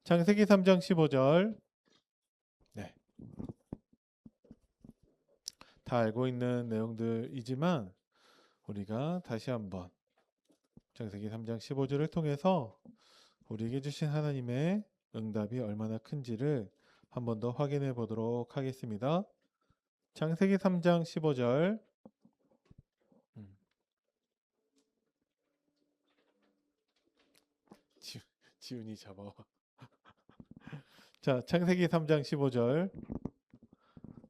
창세기 3장 15절. 네. 다 알고 있는 내용들이지만 우리가 다시 한번 창세기 3장 15절을 통해서 우리에게 주신 하나님의 응답이 얼마나 큰지를 한 번 더 확인해 보도록 하겠습니다. 창세기 3장 15절. 지훈이 잡아와. 자, 창세기 3장 15절.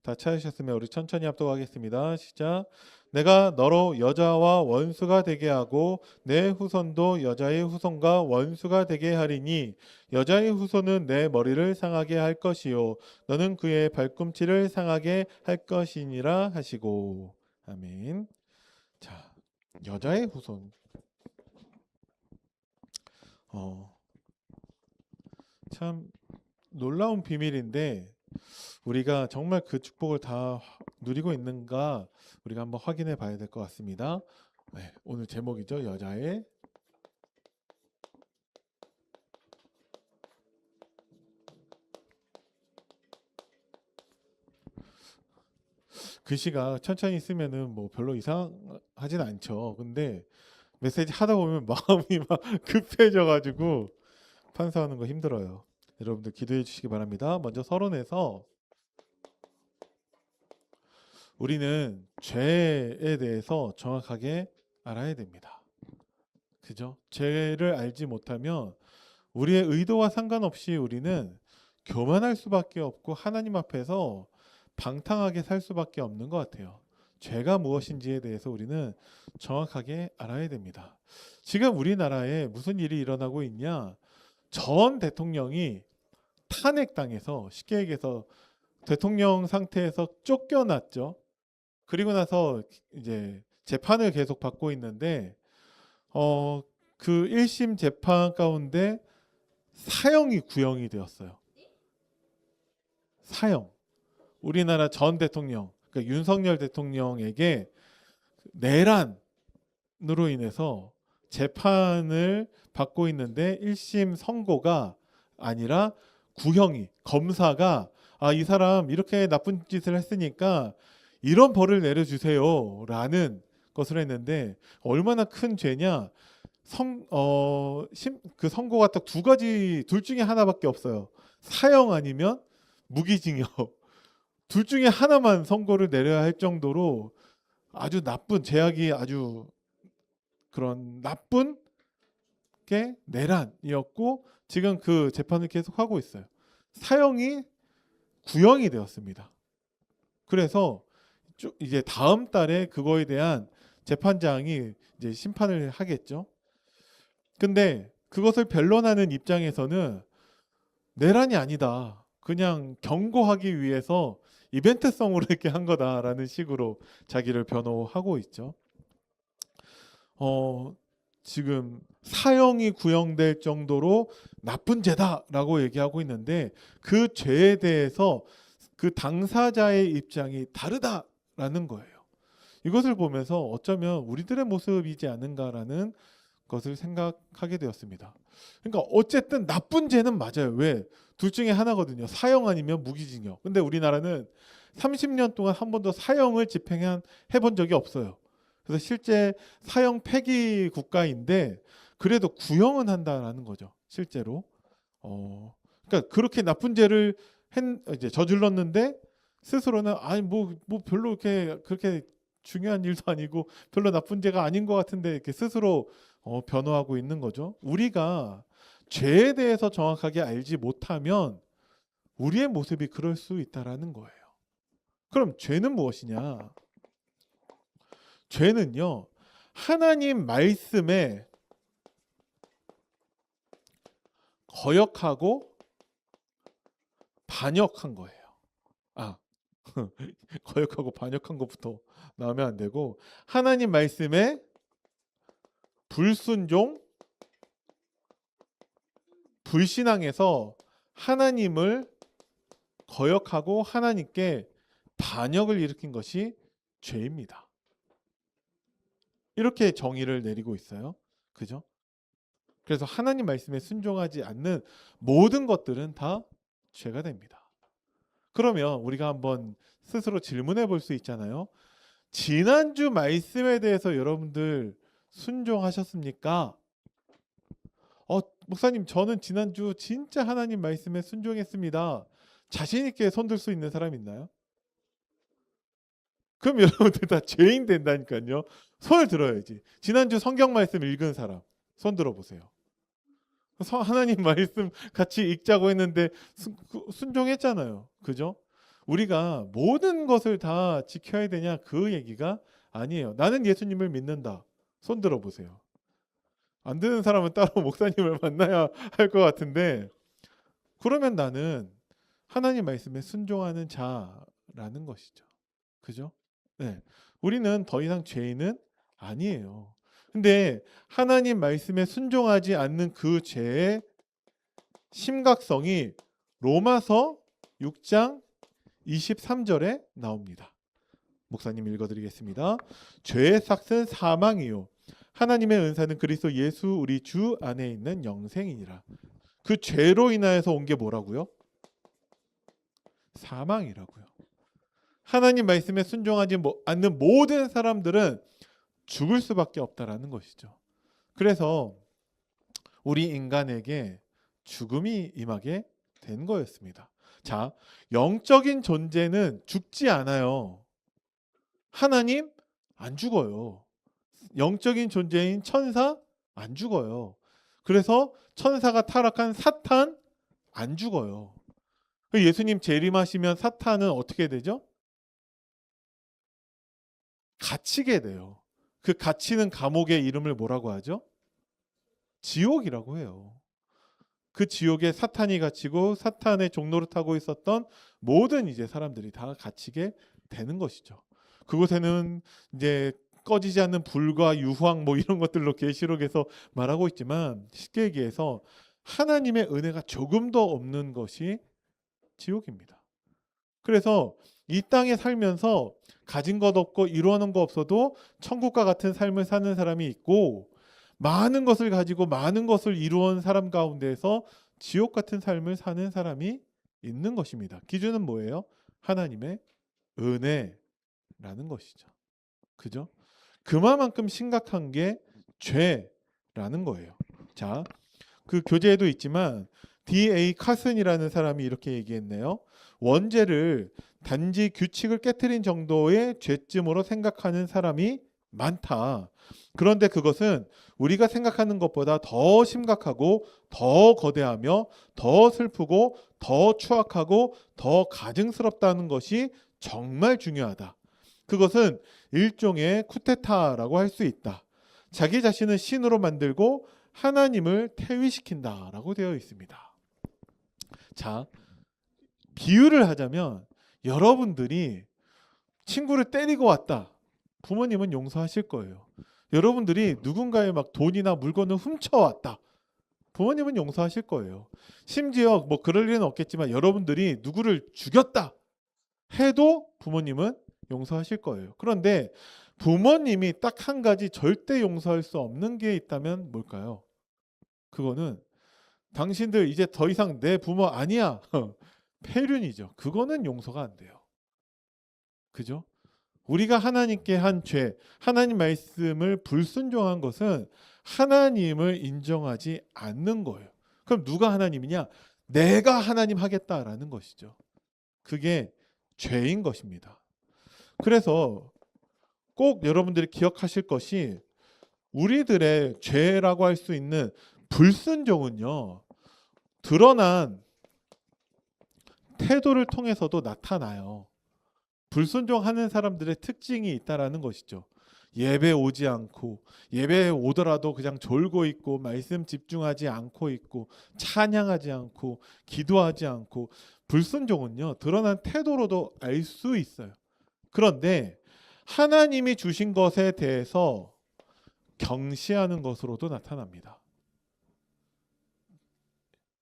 다 찾으셨으면 우리 천천히 합독하겠습니다. 시작. 내가 너로 여자와 원수가 되게 하고 내 후손도 여자의 후손과 원수가 되게 하리니 여자의 후손은 내 머리를 상하게 할 것이요 너는 그의 발꿈치를 상하게 할 것이니라 하시고. 아멘. 자, 여자의 후손. 참 놀라운 비밀인데 우리가 정말 그 축복을 다 누리고 있는가 우리가 한번 확인해 봐야 될 것 같습니다. 네, 오늘 제목이죠. 여자의 글씨가 천천히 쓰면은 뭐 별로 이상하진 않죠. 근데 메시지 하다 보면 마음이 막 급해져 가지고 판사하는 거 힘들어요. 여러분들 기도해 주시기 바랍니다. 먼저 서론에서 우리는 죄에 대해서 정확하게 알아야 됩니다. 그죠? 죄를 알지 못하면 우리의 의도와 상관없이 우리는 교만할 수밖에 없고 하나님 앞에서 방탕하게 살 수밖에 없는 것 같아요. 죄가 무엇인지에 대해서 우리는 정확하게 알아야 됩니다. 지금 우리나라에 무슨 일이 일어나고 있냐? 전 대통령이 탄핵당해서 쉽게 얘기해서 대통령 상태에서 쫓겨났죠. 그리고 나서 이제 재판을 계속 받고 있는데 그 1심 재판 가운데 사형이 구형이 되었어요. 사형. 우리나라 전 대통령, 그러니까 윤석열 대통령에게 내란으로 인해서 재판을 받고 있는데 1심 선고가 아니라 구형이 검사가 이 사람 이렇게 나쁜 짓을 했으니까 이런 벌을 내려주세요라는 것을 했는데 얼마나 큰 죄냐? 그 선고가 딱 두 가지 둘 중에 하나밖에 없어요. 사형 아니면 무기징역. 둘 중에 하나만 선고를 내려야 할 정도로 아주 나쁜 제약이 아주 그런 나쁜 게 내란이었고 지금 그 재판을 계속 하고 있어요. 사형이 구형이 되었습니다. 그래서 이제 다음 달에 그거에 대한 재판장이 이제 심판을 하겠죠. 근데 그것을 변론하는 입장에서는 내란이 아니다. 그냥 경고하기 위해서 이벤트성으로 이렇게 한 거다라는 식으로 자기를 변호하고 있죠. 지금 사형이 구형될 정도로 나쁜 죄다라고 얘기하고 있는데 그 죄에 대해서 그 당사자의 입장이 다르다라는 거예요. 이것을 보면서 어쩌면 우리들의 모습이지 않은가라는 것을 생각하게 되었습니다. 그러니까 어쨌든 나쁜 죄는 맞아요. 왜? 둘 중에 하나거든요. 사형 아니면 무기징역. 근데 우리나라는 30년 동안 한 번도 사형을 집행해본 적이 없어요. 그래서 실제 사형 폐기 국가인데 그래도 구형은 한다라는 거죠. 실제로. 그러니까 그렇게 나쁜 죄를 이제 저질렀는데 스스로는 아니 뭐 별로 그렇게 중요한 일도 아니고 별로 나쁜 죄가 아닌 것 같은데 이렇게 스스로 변호하고 있는 거죠. 우리가 죄에 대해서 정확하게 알지 못하면 우리의 모습이 그럴 수 있다라는 거예요. 그럼 죄는 무엇이냐? 죄는요, 하나님 말씀에 거역하고 반역한 거예요. 거역하고 반역한 것부터 나오면 안 되고 하나님 말씀에 불순종, 불신앙해서 하나님을 거역하고 하나님께 반역을 일으킨 것이 죄입니다. 이렇게 정의를 내리고 있어요. 그죠? 그래서 하나님 말씀에 순종하지 않는 모든 것들은 다 죄가 됩니다. 그러면 우리가 한번 스스로 질문해 볼 수 있잖아요. 지난주 말씀에 대해서 여러분들 순종하셨습니까? 목사님, 저는 지난주 진짜 하나님 말씀에 순종했습니다. 자신 있게 손들 수 있는 사람 있나요? 그럼 여러분들 다 죄인 된다니까요. 손을 들어야지. 지난주 성경 말씀 읽은 사람 손 들어보세요. 하나님 말씀 같이 읽자고 했는데 순종했잖아요. 그죠? 우리가 모든 것을 다 지켜야 되냐 그 얘기가 아니에요. 나는 예수님을 믿는다. 손 들어보세요. 안 되는 사람은 따로 목사님을 만나야 할 것 같은데, 그러면 나는 하나님 말씀에 순종하는 자라는 것이죠. 그죠? 네. 우리는 더 이상 죄인은 아니에요. 근데 하나님 말씀에 순종하지 않는 그 죄의 심각성이 로마서 6장 23절에 나옵니다. 목사님 읽어드리겠습니다. 죄의 삭은 사망이요 하나님의 은사는 그리스도 예수 우리 주 안에 있는 영생이니라. 그 죄로 인하여서 온 게 뭐라고요? 사망이라고요. 하나님 말씀에 순종하지 않는 모든 사람들은 죽을 수밖에 없다라는 것이죠. 그래서 우리 인간에게 죽음이 임하게 된 거였습니다. 자, 영적인 존재는 죽지 않아요. 하나님 안 죽어요. 영적인 존재인 천사 안 죽어요. 그래서 천사가 타락한 사탄 안 죽어요. 예수님 재림하시면 사탄은 어떻게 되죠? 갇히게 돼요. 그 갇히는 감옥의 이름을 뭐라고 하죠? 지옥이라고 해요. 그 지옥에 사탄이 갇히고 사탄의 종로를 타고 있었던 모든 이제 사람들이 다 갇히게 되는 것이죠. 그곳에는 이제 꺼지지 않는 불과 유황 뭐 이런 것들로 계시록에서 말하고 있지만, 쉽게 얘기해서 하나님의 은혜가 조금도 없는 것이 지옥입니다. 그래서 이 땅에 살면서 가진 것 없고 이루어놓은 거 없어도 천국과 같은 삶을 사는 사람이 있고, 많은 것을 가지고 많은 것을 이루어온 사람 가운데에서 지옥 같은 삶을 사는 사람이 있는 것입니다. 기준은 뭐예요? 하나님의 은혜라는 것이죠. 그죠? 그만큼 심각한 게 죄라는 거예요. 자, 그 교재에도 있지만 D.A. 카슨이라는 사람이 이렇게 얘기했네요. 원죄를 단지 규칙을 깨트린 정도의 죄쯤으로 생각하는 사람이 많다. 그런데 그것은 우리가 생각하는 것보다 더 심각하고 더 거대하며 더 슬프고 더 추악하고 더 가증스럽다는 것이 정말 중요하다. 그것은 일종의 쿠데타라고 할 수 있다. 자기 자신을 신으로 만들고 하나님을 퇴위시킨다라고 되어 있습니다. 자, 비유를 하자면 여러분들이 친구를 때리고 왔다. 부모님은 용서하실 거예요. 여러분들이 누군가의 막 돈이나 물건을 훔쳐왔다. 부모님은 용서하실 거예요. 심지어 뭐 그럴 일은 없겠지만 여러분들이 누구를 죽였다 해도 부모님은 용서하실 거예요. 그런데 부모님이 딱 한 가지 절대 용서할 수 없는 게 있다면 뭘까요? 그거는 당신들 이제 더 이상 내 부모 아니야. 폐륜이죠. 그거는 용서가 안 돼요. 그죠? 우리가 하나님께 한 죄, 하나님 말씀을 불순종한 것은 하나님을 인정하지 않는 거예요. 그럼 누가 하나님이냐? 내가 하나님 하겠다라는 것이죠. 그게 죄인 것입니다. 그래서 꼭 여러분들이 기억하실 것이, 우리들의 죄라고 할 수 있는 불순종은요, 드러난 태도를 통해서도 나타나요. 불순종하는 사람들의 특징이 있다라는 것이죠. 예배 오지 않고, 예배에 오더라도 그냥 졸고 있고, 말씀 집중하지 않고 있고, 찬양하지 않고, 기도하지 않고. 불순종은요, 드러난 태도로도 알 수 있어요. 그런데 하나님이 주신 것에 대해서 경시하는 것으로도 나타납니다.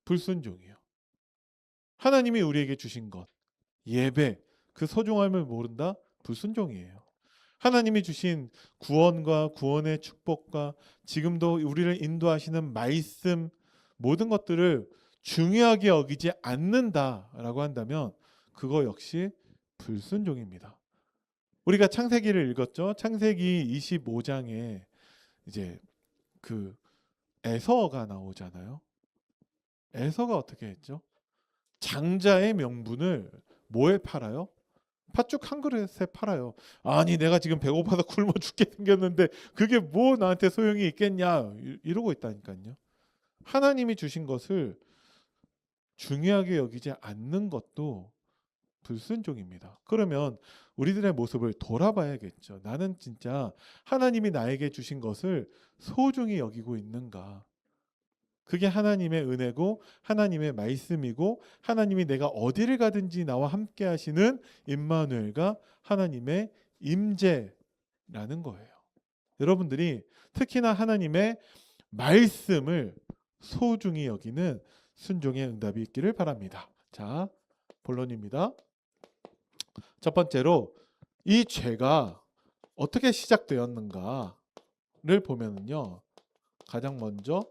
불순종이요. 하나님이 우리에게 주신 것, 예배, 그 소중함을 모른다? 불순종이에요. 하나님이 주신 구원과 구원의 축복과 지금도 우리를 인도하시는 말씀 모든 것들을 중요하게 여기지 않는다라고 한다면 그거 역시 불순종입니다. 우리가 창세기를 읽었죠. 창세기 25장에 이제 그 에서가 나오잖아요. 에서가 어떻게 했죠? 장자의 명분을 뭐에 팔아요? 팥죽 한 그릇에 팔아요. 아니 내가 지금 배고파서 굶어 죽게 생겼는데 그게 뭐 나한테 소용이 있겠냐 이러고 있다니까요. 하나님이 주신 것을 중요하게 여기지 않는 것도 불순종입니다. 그러면 우리들의 모습을 돌아봐야겠죠. 나는 진짜 하나님이 나에게 주신 것을 소중히 여기고 있는가? 그게 하나님의 은혜고 하나님의 말씀이고 하나님이 내가 어디를 가든지 나와 함께 하시는 임마누엘과 하나님의 임재라는 거예요. 여러분들이 특히나 하나님의 말씀을 소중히 여기는 순종의 응답이 있기를 바랍니다. 자, 본론입니다. 첫 번째로 이 죄가 어떻게 시작되었는가를 보면은요. 가장 먼저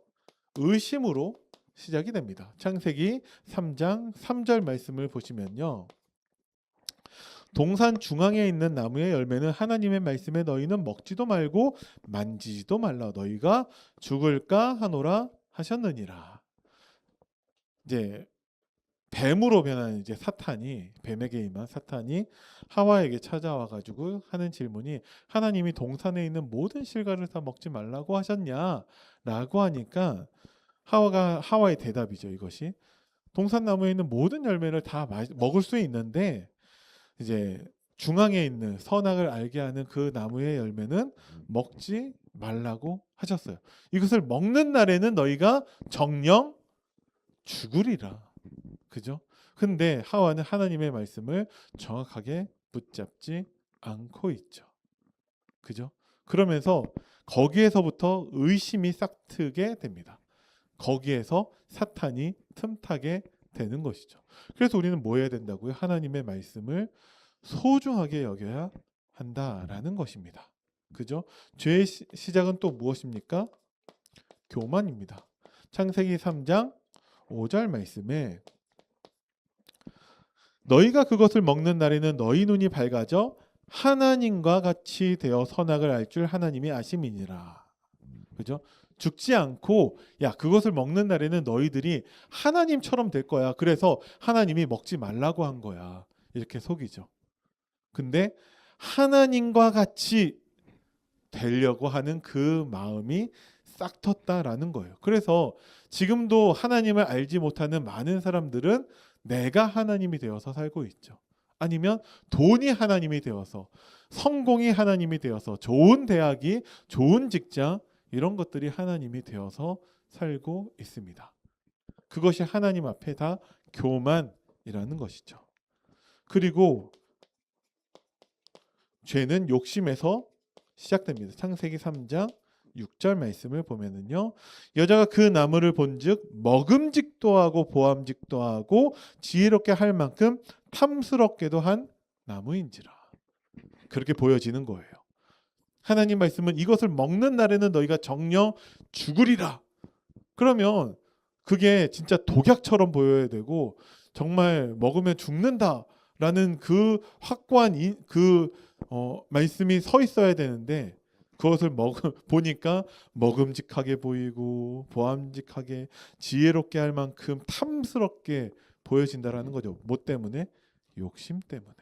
의심으로 시작이 됩니다. 창세기 3장 3절 말씀을 보시면요. 동산 중앙에 있는 나무의 열매는 하나님의 말씀에 너희는 먹지도 말고 만지지도 말라 너희가 죽을까 하노라 하셨느니라. 이제 뱀으로 변한 이제 사탄이 뱀에게 임한 사탄이 하와에게 찾아와 가지고 하는 질문이 하나님이 동산에 있는 모든 실과를 다 먹지 말라고 하셨냐라고 하니까 하와의 대답이죠. 이것이 동산나무에 있는 모든 열매를 다 먹을 수 있는데 이제 중앙에 있는 선악을 알게 하는 그 나무의 열매는 먹지 말라고 하셨어요. 이것을 먹는 날에는 너희가 정령 죽으리라. 그죠? 근데 하와는 하나님의 말씀을 정확하게 붙잡지 않고 있죠. 그죠? 그러면서 거기에서부터 의심이 싹트게 됩니다. 거기에서 사탄이 틈타게 되는 것이죠. 그래서 우리는 뭐 해야 된다고요? 하나님의 말씀을 소중하게 여겨야 한다라는 것입니다. 그죠? 죄의 시작은 또 무엇입니까? 교만입니다. 창세기 3장 5절 말씀에 너희가 그것을 먹는 날에는 너희 눈이 밝아져 하나님과 같이 되어 선악을 알 줄 하나님이 아심이니라. 그죠? 죽지 않고 야 그것을 먹는 날에는 너희들이 하나님처럼 될 거야. 그래서 하나님이 먹지 말라고 한 거야. 이렇게 속이죠. 근데 하나님과 같이 되려고 하는 그 마음이 싹 텄다라는 거예요. 그래서 지금도 하나님을 알지 못하는 많은 사람들은 내가 하나님이 되어서 살고 있죠. 아니면 돈이 하나님이 되어서 성공이 하나님이 되어서 좋은 대학이 좋은 직장 이런 것들이 하나님이 되어서 살고 있습니다. 그것이 하나님 앞에 다 교만이라는 것이죠. 그리고 죄는 욕심에서 시작됩니다. 창세기 3장 6절 말씀을 보면은요. 여자가 그 나무를 본즉 먹음직도 하고 보암직도 하고 지혜롭게 할 만큼 탐스럽게도 한 나무인지라. 그렇게 보여지는 거예요. 하나님 말씀은 이것을 먹는 날에는 너희가 정령 죽으리라. 그러면 그게 진짜 독약처럼 보여야 되고 정말 먹으면 죽는다라는 그 확고한 말씀이 서 있어야 되는데 그것을 보니까 먹음직하게 보이고 보암직하게 지혜롭게 할 만큼 탐스럽게 보여진다라는 거죠. 뭐 때문에? 욕심 때문에.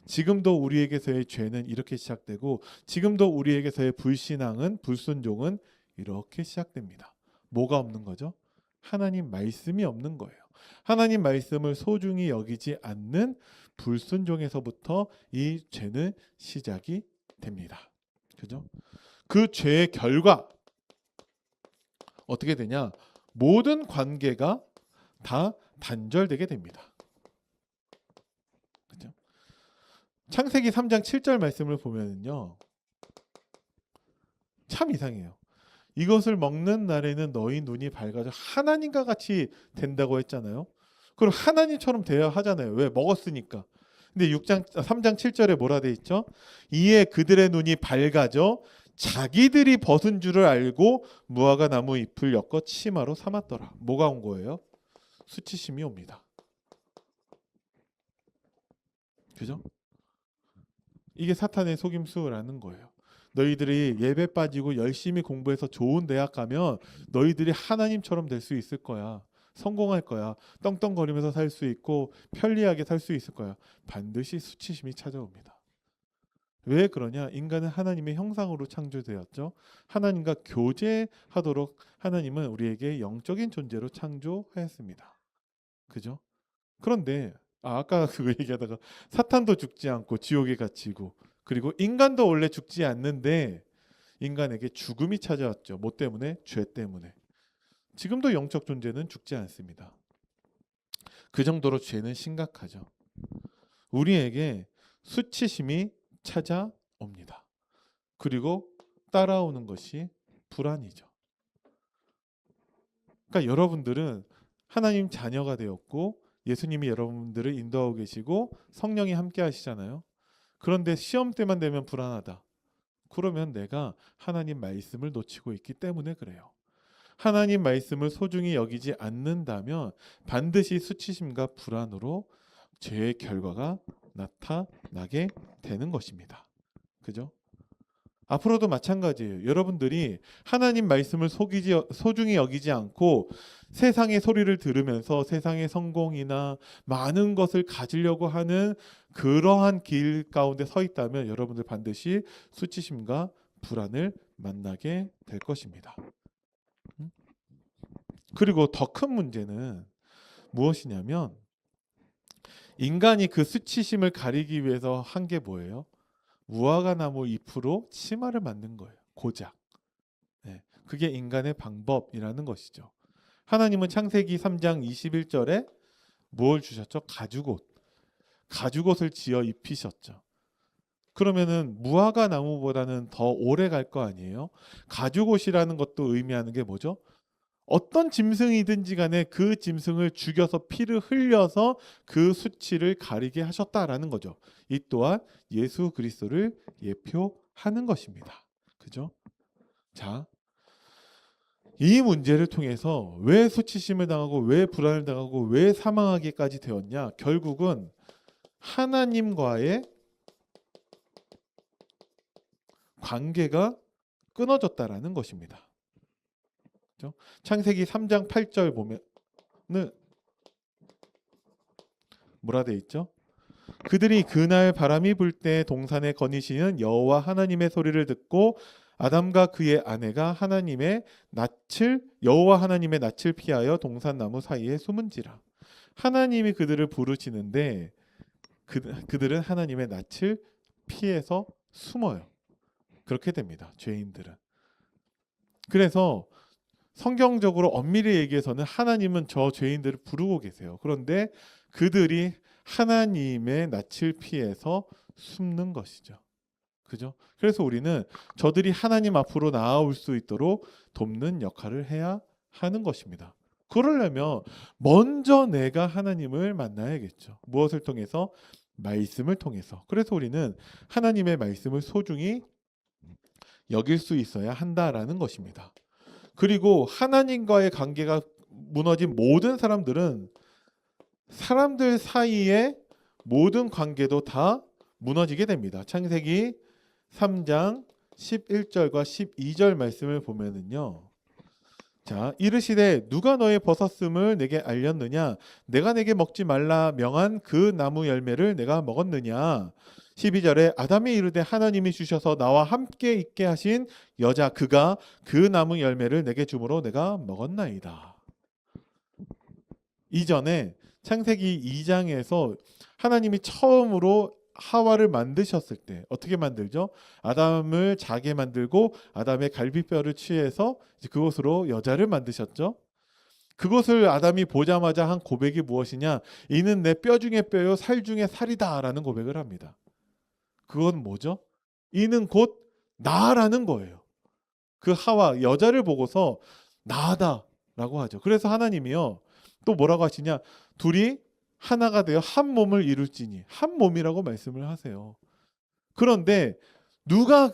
지금도 우리에게서의 죄는 이렇게 시작되고 지금도 우리에게서의 불신앙은 불순종은 이렇게 시작됩니다. 뭐가 없는 거죠? 하나님 말씀이 없는 거예요. 하나님 말씀을 소중히 여기지 않는 불순종에서부터 이 죄는 시작이 됩니다. 그죠? 그 죄의 결과 어떻게 되냐? 모든 관계가 다 단절되게 됩니다. 그죠? 창세기 3장 7절 말씀을 보면요. 참 이상해요. 이것을 먹는 날에는 너희 눈이 밝아져 하나님과 같이 된다고 했잖아요. 그럼 하나님처럼 되어야 하잖아요. 왜? 먹었으니까. 근데 3장 7절에 뭐라 돼 있죠? 이에 그들의 눈이 밝아져 자기들이 벗은 줄을 알고 무화과 나무 잎을 엮어 치마로 삼았더라. 뭐가 온 거예요? 수치심이 옵니다. 그죠? 이게 사탄의 속임수라는 거예요. 너희들이 예배 빠지고 열심히 공부해서 좋은 대학 가면 너희들이 하나님처럼 될 수 있을 거야. 성공할 거야. 떵떵거리면서 살 수 있고 편리하게 살 수 있을 거야. 반드시 수치심이 찾아옵니다. 왜 그러냐? 인간은 하나님의 형상으로 창조되었죠. 하나님과 교제하도록 하나님은 우리에게 영적인 존재로 창조하였습니다. 그죠? 그런데 아까 그거 얘기하다가 사탄도 죽지 않고 지옥에 갇히고 그리고 인간도 원래 죽지 않는데 인간에게 죽음이 찾아왔죠. 뭐 때문에? 죄 때문에. 지금도 영적 존재는 죽지 않습니다. 그 정도로 죄는 심각하죠. 우리에게 수치심이 찾아옵니다. 그리고 따라오는 것이 불안이죠. 그러니까 여러분들은 하나님 자녀가 되었고 예수님이 여러분들을 인도하고 계시고 성령이 함께 하시잖아요. 그런데 시험 때만 되면 불안하다. 그러면 내가 하나님 말씀을 놓치고 있기 때문에 그래요. 하나님 말씀을 소중히 여기지 않는다면 반드시 수치심과 불안으로 죄의 결과가 나타나게 되는 것입니다. 그죠? 앞으로도 마찬가지예요. 여러분들이 하나님 말씀을 소중히 여기지 않고 세상의 소리를 들으면서 세상의 성공이나 많은 것을 가지려고 하는 그러한 길 가운데 서 있다면 여러분들 반드시 수치심과 불안을 만나게 될 것입니다. 그리고 더 큰 문제는 무엇이냐면 인간이 그 수치심을 가리기 위해서 한 게 뭐예요? 무화과 나무 잎으로 치마를 만든 거예요. 고작. 네, 그게 인간의 방법이라는 것이죠. 하나님은 창세기 3장 21절에 뭘 주셨죠? 가죽옷. 가죽옷을 지어 입히셨죠. 그러면은 무화과 나무보다는 더 오래 갈 거 아니에요? 가죽옷이라는 것도 의미하는 게 뭐죠? 어떤 짐승이든지 간에 그 짐승을 죽여서 피를 흘려서 그 수치를 가리게 하셨다라는 거죠. 이 또한 예수 그리스도를 예표하는 것입니다. 그죠? 자, 이 문제를 통해서 왜 수치심을 당하고 왜 불안을 당하고 왜 사망하기까지 되었냐? 결국은 하나님과의 관계가 끊어졌다라는 것입니다. 창세기 3장 8절 보면은 뭐라 돼 있죠? 그들이 그날 바람이 불 때 동산에 거니시는 여호와 하나님의 소리를 듣고 아담과 그의 아내가 여호와 하나님의 낯을 피하여 동산 나무 사이에 숨은지라. 하나님이 그들을 부르시는데 그들은 하나님의 낯을 피해서 숨어요. 그렇게 됩니다. 죄인들은. 그래서 성경적으로 엄밀히 얘기해서는 하나님은 저 죄인들을 부르고 계세요. 그런데 그들이 하나님의 낯을 피해서 숨는 것이죠. 그죠? 그래서 우리는 저들이 하나님 앞으로 나아올 수 있도록 돕는 역할을 해야 하는 것입니다. 그러려면 먼저 내가 하나님을 만나야겠죠. 무엇을 통해서? 말씀을 통해서. 그래서 우리는 하나님의 말씀을 소중히 여길 수 있어야 한다라는 것입니다. 그리고 하나님과의 관계가 무너진 모든 사람들은 사람들 사이의 모든 관계도 다 무너지게 됩니다. 창세기 3장 11절과 12절 말씀을 보면은요. 자, 이르시되 누가 너의 벗었음을 내게 알렸느냐? 내가 내게 먹지 말라 명한 그 나무 열매를 내가 먹었느냐? 12절에 아담이 이르되 하나님이 주셔서 나와 함께 있게 하신 여자 그가 그 나무 열매를 내게 주므로 내가 먹었나이다. 이전에 창세기 2장에서 하나님이 처음으로 하와를 만드셨을 때 어떻게 만들죠? 아담을 자게 만들고 아담의 갈비뼈를 취해서 그것으로 여자를 만드셨죠. 그것을 아담이 보자마자 한 고백이 무엇이냐? 이는 내 뼈 중에 뼈요 살 중에 살이다 라는 고백을 합니다. 그건 뭐죠? 이는 곧 나라는 거예요. 그 하와 여자를 보고서 나다 라고 하죠. 그래서 하나님이요 또 뭐라고 하시냐? 둘이 하나가 되어 한 몸을 이룰지니, 한 몸이라고 말씀을 하세요. 그런데 누가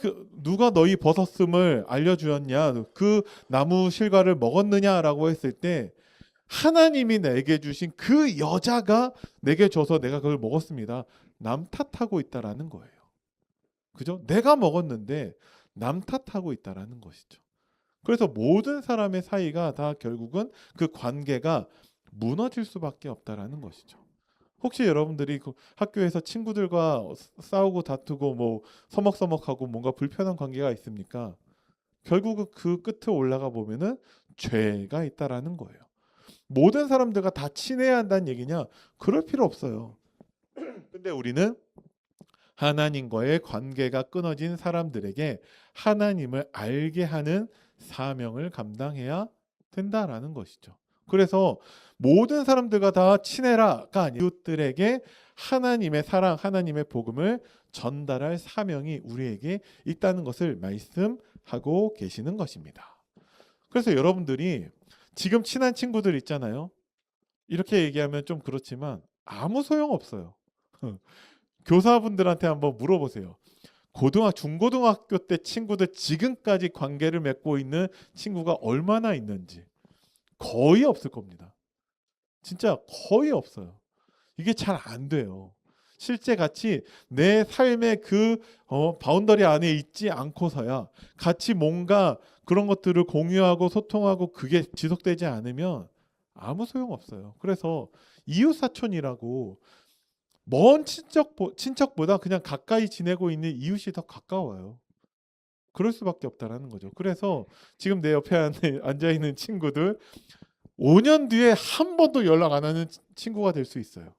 너희 벗었음을 알려주었냐, 그 나무 실과를 먹었느냐라고 했을 때 하나님이 내게 주신 그 여자가 내게 줘서 내가 그걸 먹었습니다. 남 탓하고 있다라는 거예요. 그죠? 내가 먹었는데 남 탓하고 있다라는 것이죠. 그래서 모든 사람의 사이가 다 결국은 그 관계가 무너질 수밖에 없다라는 것이죠. 혹시 여러분들이 그 학교에서 친구들과 싸우고 다투고 뭐 서먹서먹하고 뭔가 불편한 관계가 있습니까? 결국은 그 끝에 올라가 보면은 죄가 있다라는 거예요. 모든 사람들과 다 친해야 한다는 얘기냐? 그럴 필요 없어요. 근데 우리는 하나님과의 관계가 끊어진 사람들에게 하나님을 알게 하는 사명을 감당해야 된다라는 것이죠. 그래서 모든 사람들과 다 친해라가 아니라 이웃들에게 하나님의 사랑, 하나님의 복음을 전달할 사명이 우리에게 있다는 것을 말씀하고 계시는 것입니다. 그래서 여러분들이 지금 친한 친구들 있잖아요. 이렇게 얘기하면 좀 그렇지만 아무 소용 없어요. 교사분들한테 한번 물어보세요. 중고등학교 때 친구들 지금까지 관계를 맺고 있는 친구가 얼마나 있는지. 거의 없을 겁니다. 진짜 거의 없어요. 이게 잘 안 돼요. 실제 같이 내 삶의 그 바운더리 안에 있지 않고서야 같이 뭔가 그런 것들을 공유하고 소통하고 그게 지속되지 않으면 아무 소용 없어요. 그래서 이웃사촌이라고 먼 친척보다 그냥 가까이 지내고 있는 이웃이 더 가까워요. 그럴 수밖에 없다라는 거죠. 그래서 지금 내 옆에 앉아 있는 친구들 5년 뒤에 한 번도 연락 안 하는 친구가 될 수 있어요.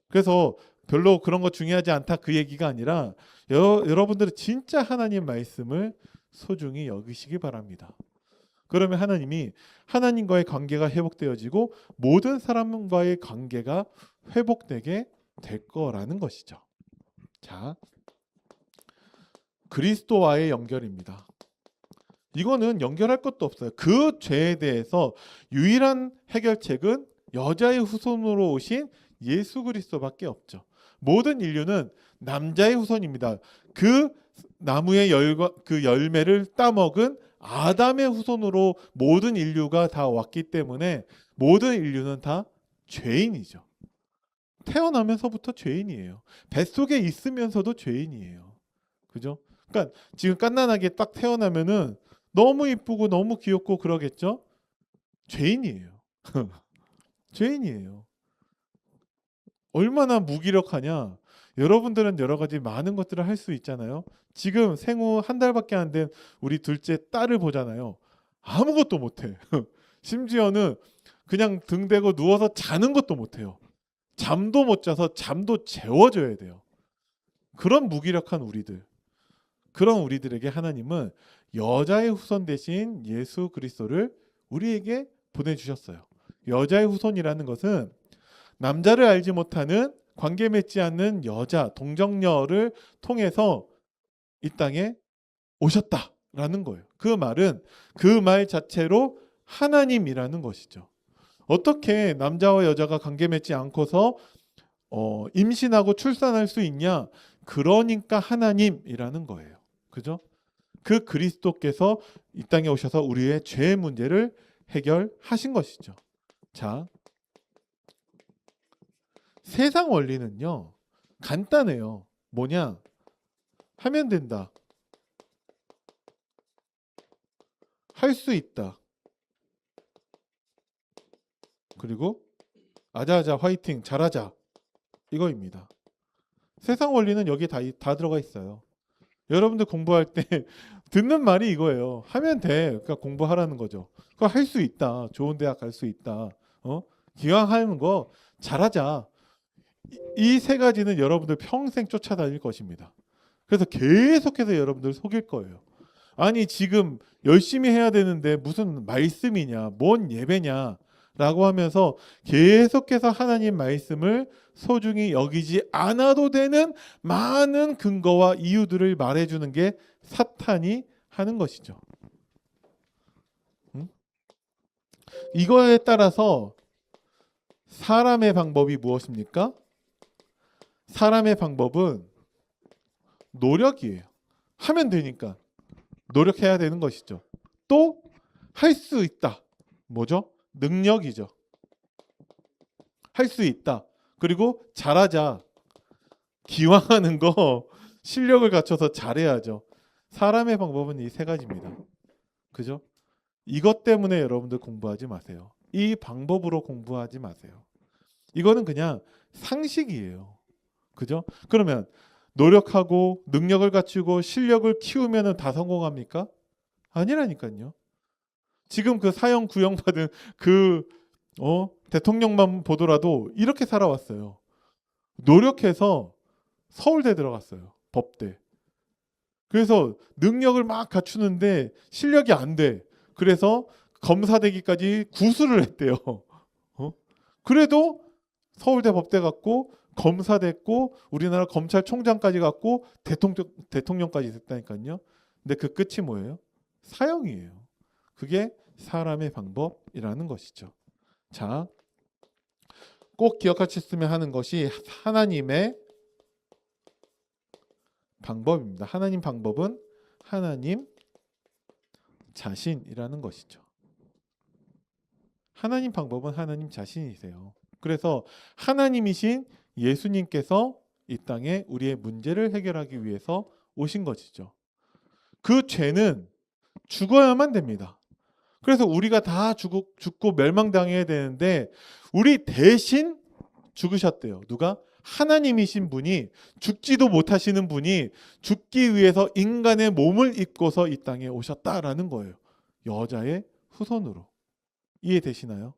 그래서 별로 그런 거 중요하지 않다 그 얘기가 아니라 여러분들은 진짜 하나님 말씀을 소중히 여기시기 바랍니다. 그러면 하나님이 하나님과의 관계가 회복되어지고 모든 사람과의 관계가 회복되게 될 거라는 것이죠. 자, 그리스도와의 연결입니다. 이거는 연결할 것도 없어요. 그 죄에 대해서 유일한 해결책은 여자의 후손으로 오신 예수 그리스도밖에 없죠. 모든 인류는 남자의 후손입니다. 그 나무의 그 열매를 따먹은 아담의 후손으로 모든 인류가 다 왔기 때문에 모든 인류는 다 죄인이죠. 태어나면서부터 죄인이에요. 뱃속에 있으면서도 죄인이에요. 그죠? 그러니까 지금 갓난아기 딱 태어나면은 너무 이쁘고 너무 귀엽고 그러겠죠? 죄인이에요. 죄인이에요. 얼마나 무기력하냐? 여러분들은 여러 가지 많은 것들을 할 수 있잖아요. 지금 생후 한 달밖에 안 된 우리 둘째 딸을 보잖아요. 아무것도 못해. 심지어는 그냥 등 대고 누워서 자는 것도 못해요. 잠도 못 자서 잠도 재워줘야 돼요. 그런 무기력한 우리들. 그런 우리들에게 하나님은 여자의 후손 대신 예수 그리스도를 우리에게 보내주셨어요. 여자의 후손이라는 것은 남자를 알지 못하는 관계 맺지 않는 여자, 동정녀를 통해서 이 땅에 오셨다라는 거예요. 그 말은 그 말 자체로 하나님이라는 것이죠. 어떻게 남자와 여자가 관계 맺지 않고서 임신하고 출산할 수 있냐? 그러니까 하나님이라는 거예요. 그죠? 그 그리스도께서 이 땅에 오셔서 우리의 죄 문제를 해결하신 것이죠. 자, 세상 원리는요, 간단해요. 뭐냐? 하면 된다. 할 수 있다. 그리고 아자아자 화이팅 잘하자. 이거입니다. 세상 원리는 여기 다 들어가 있어요. 여러분들 공부할 때 듣는 말이 이거예요. 하면 돼. 그러니까 공부하라는 거죠. 그거 할 수 있다. 좋은 대학 갈 수 있다. 기왕 하는 거 잘하자. 이 세 가지는 여러분들 평생 쫓아다닐 것입니다. 그래서 계속해서 여러분들 속일 거예요. 아니 지금 열심히 해야 되는데 무슨 말씀이냐, 뭔 예배냐 라고 하면서 계속해서 하나님 말씀을 소중히 여기지 않아도 되는 많은 근거와 이유들을 말해주는 게 사탄이 하는 것이죠. 이거에 따라서 사람의 방법이 무엇입니까? 사람의 방법은 노력이에요. 하면 되니까 노력해야 되는 것이죠. 또 할 수 있다. 뭐죠? 능력이죠. 할 수 있다. 그리고 잘하자. 기왕하는 거 실력을 갖춰서 잘해야죠. 사람의 방법은 이 세 가지입니다. 그죠? 이것 때문에 여러분들 공부하지 마세요. 이 방법으로 공부하지 마세요. 이거는 그냥 상식이에요. 그죠? 그러면 노력하고 능력을 갖추고 실력을 키우면 다 성공합니까? 아니라니까요. 지금 그 사형 구형받은 그 대통령만 보더라도 이렇게 살아왔어요. 노력해서 서울대 들어갔어요. 법대. 그래서 능력을 막 갖추는데 실력이 안 돼. 그래서 검사 되기까지 구술을 했대요. 그래도 서울대 법대 갔고 검사 됐고 우리나라 검찰총장까지 갔고 대통령까지 됐다니까요. 근데 그 끝이 뭐예요? 사형이에요. 그게 사람의 방법이라는 것이죠. 자, 꼭 기억하셨으면 하는 것이 하나님의 방법입니다. 하나님 방법은 하나님 자신이라는 것이죠. 하나님 방법은 하나님 자신이세요. 그래서 하나님이신 예수님께서 이 땅에 우리의 문제를 해결하기 위해서 오신 것이죠. 그 죄는 죽어야만 됩니다. 그래서 우리가 다 죽고 멸망당해야 되는데 우리 대신 죽으셨대요. 누가? 하나님이신 분이 죽지도 못하시는 분이 죽기 위해서 인간의 몸을 입고서 이 땅에 오셨다라는 거예요. 여자의 후손으로. 이해되시나요?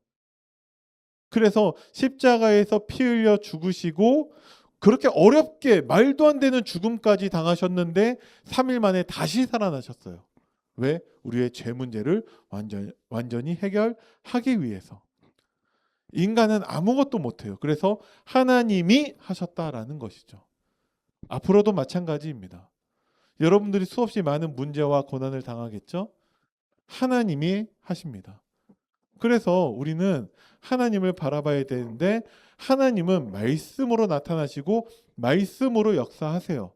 그래서 십자가에서 피 흘려 죽으시고 그렇게 어렵게 말도 안 되는 죽음까지 당하셨는데 3일 만에 다시 살아나셨어요. 왜? 우리의 죄 문제를 완전히 해결하기 위해서. 인간은 아무것도 못해요. 그래서 하나님이 하셨다라는 것이죠. 앞으로도 마찬가지입니다. 여러분들이 수없이 많은 문제와 고난을 당하겠죠? 하나님이 하십니다. 그래서 우리는 하나님을 바라봐야 되는데 하나님은 말씀으로 나타나시고 말씀으로 역사하세요.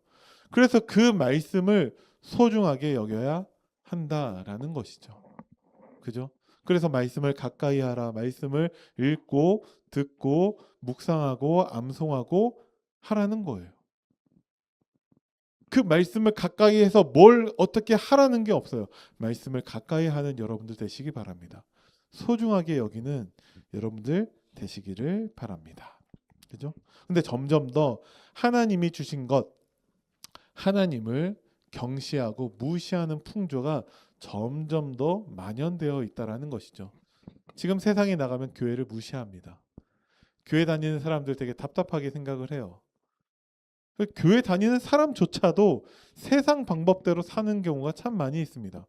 그래서 그 말씀을 소중하게 여겨야 한다라는 것이죠. 그죠? 그래서 말씀을 가까이 하라. 말씀을 읽고 듣고 묵상하고 암송하고 하라는 거예요. 그 말씀을 가까이 해서 뭘 어떻게 하라는 게 없어요. 말씀을 가까이 하는 여러분들 되시기 바랍니다. 소중하게 여기는 여러분들 되시기를 바랍니다. 그죠? 근데 점점 더 하나님이 주신 것, 하나님을 경시하고 무시하는 풍조가 점점 더 만연되어 있다라는 것이죠. 지금 세상에 나가면 교회를 무시합니다. 교회 다니는 사람들 되게 답답하게 생각을 해요. 교회 다니는 사람조차도 세상 방법대로 사는 경우가 참 많이 있습니다.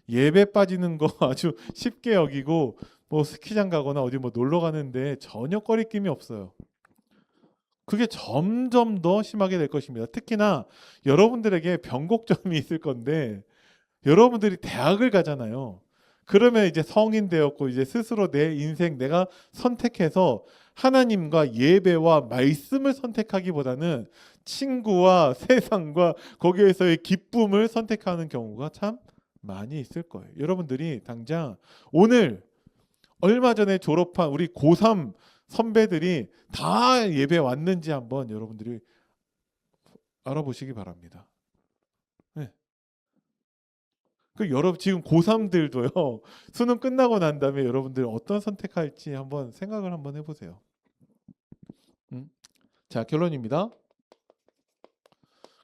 예배 빠지는 거 아주 쉽게 여기고 뭐 스키장 가거나 어디 뭐 놀러 가는데 전혀 꺼리낌이 없어요. 그게 점점 더 심하게 될 것입니다. 특히나 여러분들에게 변곡점이 있을 건데 여러분들이 대학을 가잖아요. 그러면 이제 성인 되었고 이제 스스로 내 인생 내가 선택해서 하나님과 예배와 말씀을 선택하기보다는 친구와 세상과 거기에서의 기쁨을 선택하는 경우가 참 많이 있을 거예요. 여러분들이 당장 오늘 얼마 전에 졸업한 우리 고3 선배들이 다 예배 왔는지 한번 여러분들이 알아보시기 바랍니다. 네. 여러분 지금 고3들도요. 수능 끝나고 난 다음에 여러분들 어떤 선택할지 한번 생각을 한번 해보세요. 자, 결론입니다.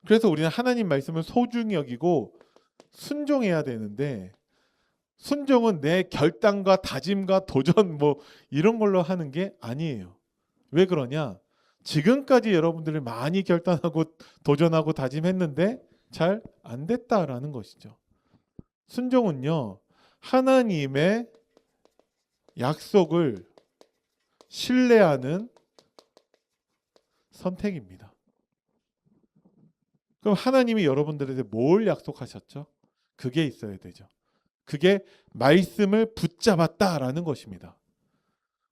그래서 우리는 하나님 말씀을 소중히 여기고 순종해야 되는데 순종은 내 결단과 다짐과 도전 뭐 이런 걸로 하는 게 아니에요. 왜 그러냐? 지금까지 여러분들이 많이 결단하고 도전하고 다짐했는데 잘 안 됐다라는 것이죠. 순종은요. 하나님의 약속을 신뢰하는 선택입니다. 그럼 하나님이 여러분들에게 뭘 약속하셨죠? 그게 있어야 되죠. 그게 말씀을 붙잡았다라는 것입니다.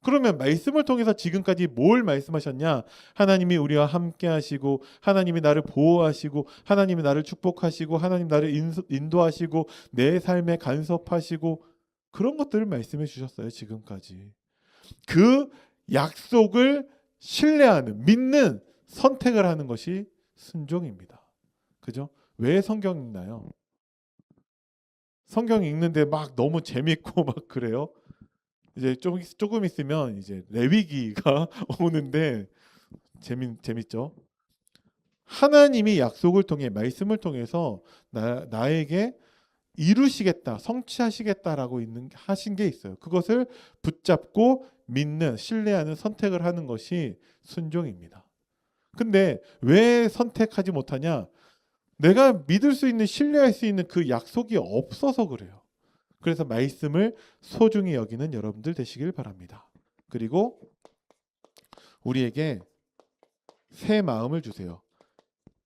그러면 말씀을 통해서 지금까지 뭘 말씀하셨냐? 하나님이 우리와 함께 하시고, 하나님이 나를 보호하시고, 하나님이 나를 축복하시고, 하나님 나를 인도하시고, 내 삶에 간섭하시고, 그런 것들을 말씀해 주셨어요, 지금까지. 그 약속을 신뢰하는, 믿는 선택을 하는 것이 순종입니다. 그죠? 왜 성경 읽나요? 성경 읽는데 막 너무 재밌고 막 그래요. 이제 조금 있으면 이제 레위기가 오는데 재밌죠. 하나님이 약속을 통해 말씀을 통해서 나에게 이루시겠다, 성취하시겠다라고 하신 게 있어요. 그것을 붙잡고 믿는, 신뢰하는 선택을 하는 것이 순종입니다. 근데 왜 선택하지 못하냐? 내가 믿을 수 있는, 신뢰할 수 있는 그 약속이 없어서 그래요. 그래서 말씀을 소중히 여기는 여러분들 되시길 바랍니다. 그리고 우리에게 새 마음을 주세요.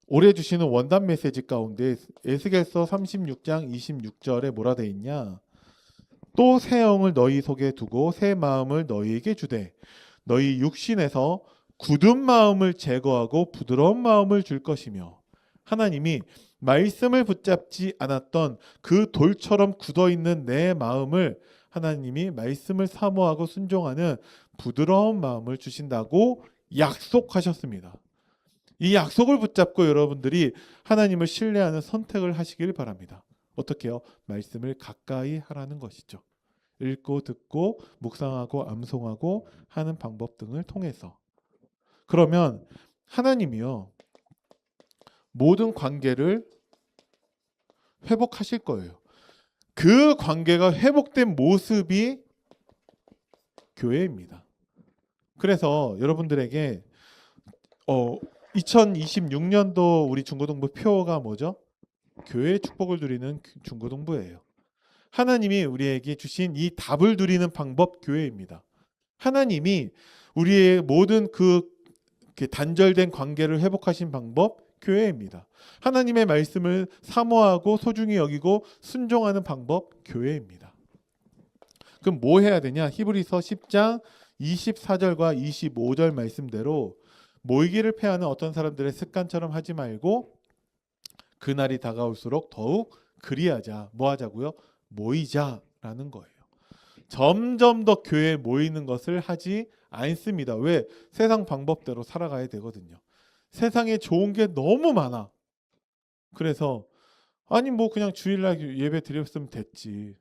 올해 주시는 원단 메시지 가운데 에스겔서 36장 26절에 뭐라 돼 있냐? 또 새 영을 너희 속에 두고 새 마음을 너희에게 주되 너희 육신에서 굳은 마음을 제거하고 부드러운 마음을 줄 것이며, 하나님이 말씀을 붙잡지 않았던 그 돌처럼 굳어있는 내 마음을 하나님이 말씀을 사모하고 순종하는 부드러운 마음을 주신다고 약속하셨습니다. 이 약속을 붙잡고 여러분들이 하나님을 신뢰하는 선택을 하시길 바랍니다. 어떻게 해요? 말씀을 가까이 하라는 것이죠. 읽고 듣고 묵상하고 암송하고 하는 방법 등을 통해서. 그러면 하나님이요, 모든 관계를 회복하실 거예요. 그 관계가 회복된 모습이 교회입니다. 그래서 여러분들에게 2026년도 우리 중고등부 표어가 뭐죠? 교회의 축복을 누리는 중고등부예요. 하나님이 우리에게 주신 이 답을 누리는 방법, 교회입니다. 하나님이 우리의 모든 그 단절된 관계를 회복하신 방법, 교회입니다. 하나님의 말씀을 사모하고 소중히 여기고 순종하는 방법, 교회입니다. 그럼 뭐 해야 되냐? 히브리서 10장 24절과 25절 말씀대로 모이기를 패하는 어떤 사람들의 습관처럼 하지 말고 그날이 다가올수록 더욱 그리하자. 뭐 하자고요? 모이자라는 거예요. 점점 더 교회에 모이는 것을 하지 않습니다. 왜? 세상 방법대로 살아가야 되거든요. 세상에 좋은 게 너무 많아. 그래서 아니 뭐 그냥 주일날 예배 드렸으면 됐지.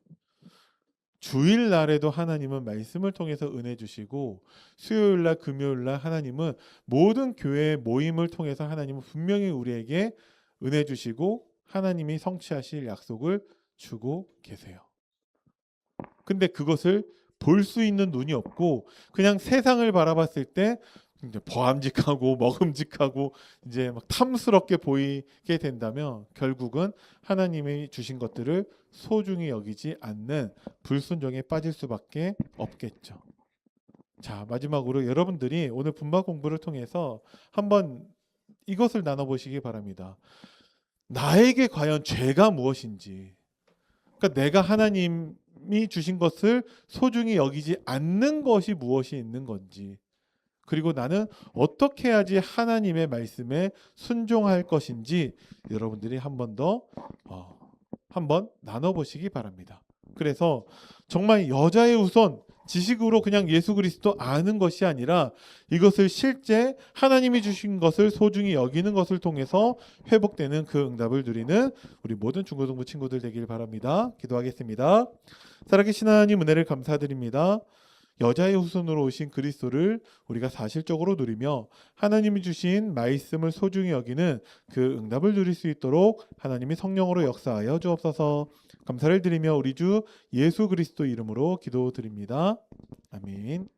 주일날에도 하나님은 말씀을 통해서 은혜 주시고, 수요일날 금요일날 하나님은 모든 교회의 모임을 통해서 하나님은 분명히 우리에게 은혜 주시고 하나님이 성취하실 약속을 주고 계세요. 근데 그것을 볼 수 있는 눈이 없고 그냥 세상을 바라봤을 때 이제 보암직하고 먹음직하고 이제 막 탐스럽게 보이게 된다면 결국은 하나님이 주신 것들을 소중히 여기지 않는 불순종에 빠질 수밖에 없겠죠. 자, 마지막으로 여러분들이 오늘 분바 공부를 통해서 한번 이것을 나눠보시기 바랍니다. 나에게 과연 죄가 무엇인지, 그러니까 내가 하나님이 주신 것을 소중히 여기지 않는 것이 무엇이 있는 건지, 그리고 나는 어떻게 해야지 하나님의 말씀에 순종할 것인지 여러분들이 한 번 더 한번 나눠보시기 바랍니다. 그래서 정말 여자의 우선 지식으로 그냥 예수 그리스도 아는 것이 아니라 이것을 실제 하나님이 주신 것을 소중히 여기는 것을 통해서 회복되는 그 응답을 누리는 우리 모든 중고등부 친구들 되길 바랍니다. 기도하겠습니다. 살아계신 하나님, 은혜를 감사드립니다. 여자의 후손으로 오신 그리스도를 우리가 사실적으로 누리며 하나님이 주신 말씀을 소중히 여기는 그 응답을 누릴 수 있도록 하나님이 성령으로 역사하여 주옵소서. 감사를 드리며 우리 주 예수 그리스도 이름으로 기도드립니다. 아멘.